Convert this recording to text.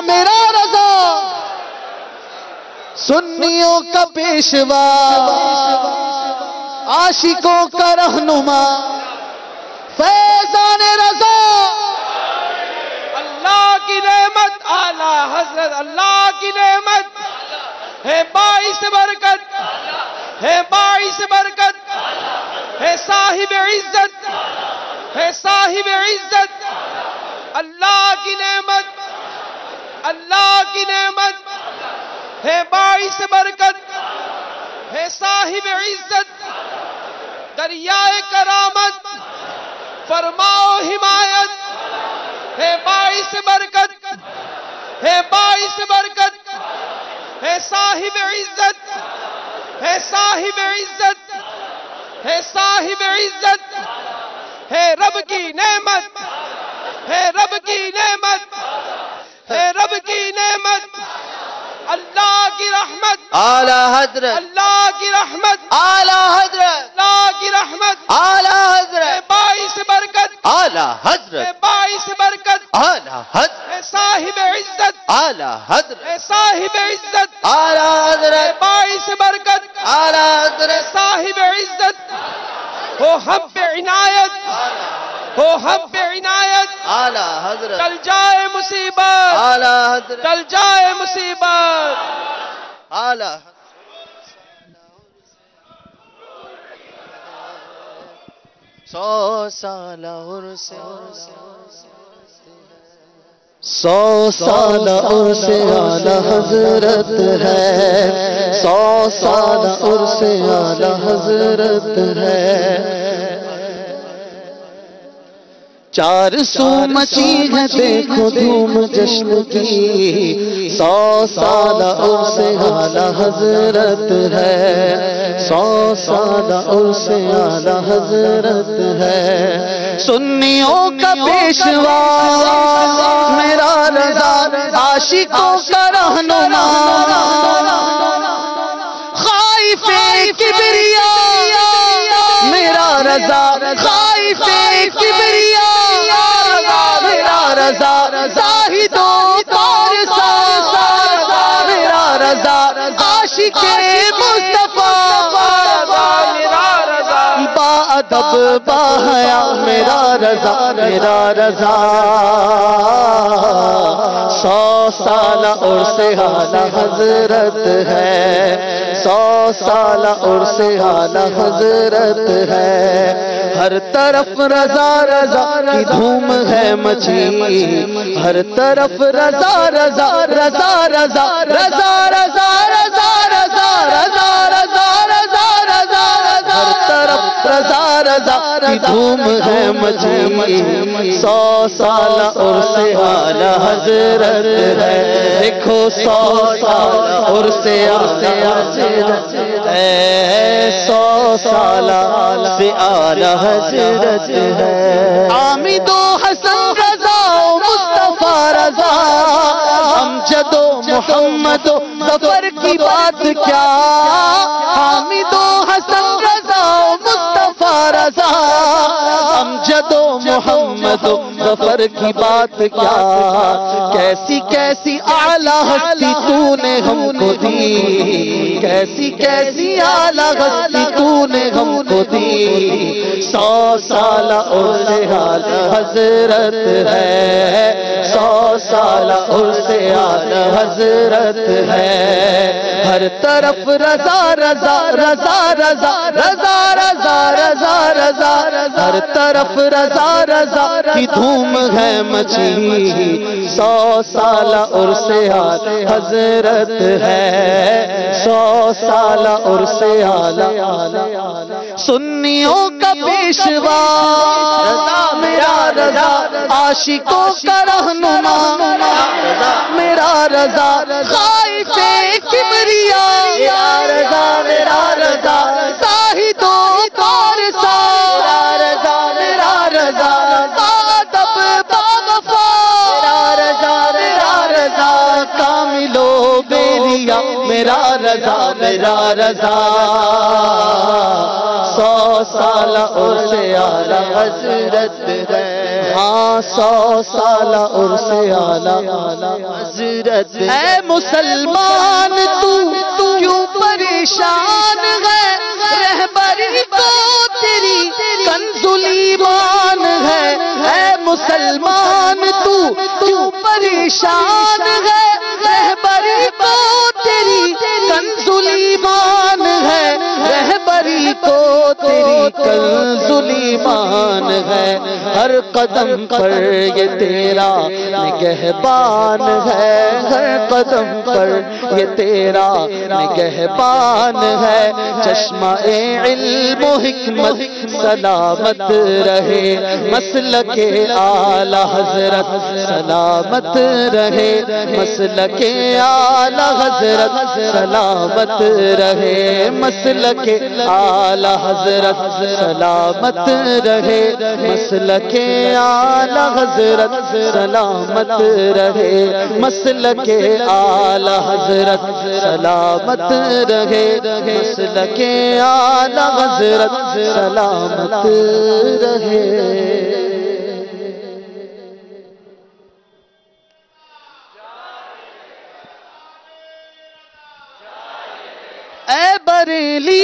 میرا رضا سنیوں کا پیشوا عاشقوں کا رہنما فیضان رضا اللہ کی نعمت اعلی حضرت اللہ کی نعمت ہے باعث برکت ہے باعث برکت ہے صاحب عزت ہے صاحب عزت اللہ کی نعمت ہے باعث برکت ہے صاحب عزت دریائے کرامت فرماؤ حمایت ہے باعث برکت ہے باعث برکت ہے صاحب عزت ہے صاحب عزت ہے صاحب عزت ہے رب کی نعمت ہے رب کی نعمت ہے رب کی نعمت اللہ کی رحمت اعلی حضرت اللہ کی رحمت اعلی حضرت اللہ کی رحمت اعلی ہے حضرت باعث برکت اعلی ہے حضرت باعث برکت اعلی حضرت ہے صاحب عزت اعلی حضرت ہے صاحب عزت اعلی ہے حضرت باعث برکت اعلی ہے حضرت صاحب عزت ہو حب عنایت ہو حب عنایت اعلی حضرت ٹل جائے مصیبت اعلی حضرت ٹل جائے مصیبت اعلی سو سال عرس 100 سال عرس اعلی حضرت ہے 100 سال عرس اعلی حضرت ہے 400 مچی ہے دیکھو دھوم جشن کی 100 سال عرس اعلی حضرت ہے 100 سال عرس اعلی حضرت ہے سنیوں کا پیشوا میرا رضا عاشقوں کا رہنما خائف کبریا میرا رضا خائف کبریا میرا رضا زاہدوں پارسا میرا رضا عاشق مصطفیٰ با ادب با حیا میرا رضا 100 سال عرس اعلی حضرت ہے 100 سال عرس اعلی حضرت ہے ہر طرف رضا رضا کی دھوم ہے مچی ہر طرف رضا رضا رضا رضا رضا رضا رضا رضا رضا رضا رضا رضا ہر طرف رضا رضا کی دھوم ہے مچی 100 سال عرس اعلی حضرت ہے دیکھو 100 سال عرس اعلی حضرت ہے 100 سال عرس اعلی حضرت ہے حامد و حسن رضا و مصطفیٰ رضا امجد و محمد و ظفر کی بات کیا حامد و حسن رضا و مصطفیٰ رضا امجد و محمد و ظفر کی بات کیا کیسی کیسی اعلیٰ ہستی تو نے ہم کو دی کیسی کیسی اعلیٰ ہستی تو نے ہم کو دی 100 سال عرس اعلی حضرت ہے 100 سال عرس اعلی حضرت ہے ہر طرف رضا رضا رضا رضا رضا رضا رضا رضا ہر طرف رضا رضا کی دھوم ہے مچی 100 سال عرس اعلی حضرت ہے 100 سال عرس اعلی سنیوں کا پیشوا رضا میرا رضا عاشقوں کا رہنما میرا رضا خائف کبریا رضا میرا رضا زاہدوں پارسا میرا رضا بادب باوفا میرا رضا کامل و بیلیا میرا رضا 100 سال عرس اعلی حضرت ہے ہاں 100 سال عرص اعلی حضرت اے مسلمان تو کیوں پریشان ہے رہبری کو تیری کنز الایمان ہے اے مسلمان تو کیوں پریشان ہے رہبری کو تیری کنز الایمان ہے رہبری کو تیری کنز الایمان ہے ہر قدم پر یہ تیرا نگہبان ہے ہر قدم پر یہ تیرا نگہبان ہے چشمہ علم و حکمت سلامت رہے مسلک اعلی حضرت سلامت رہے مسلک اعلی حضرت سلامت رہے مسلک اعلی حضرت سلامت رہے مسلک اعلی حضرت سلامت رہے مسلک اعلی حضرت سلامت رہے مسلک اعلی حضرت سلامت رہے اے بریلی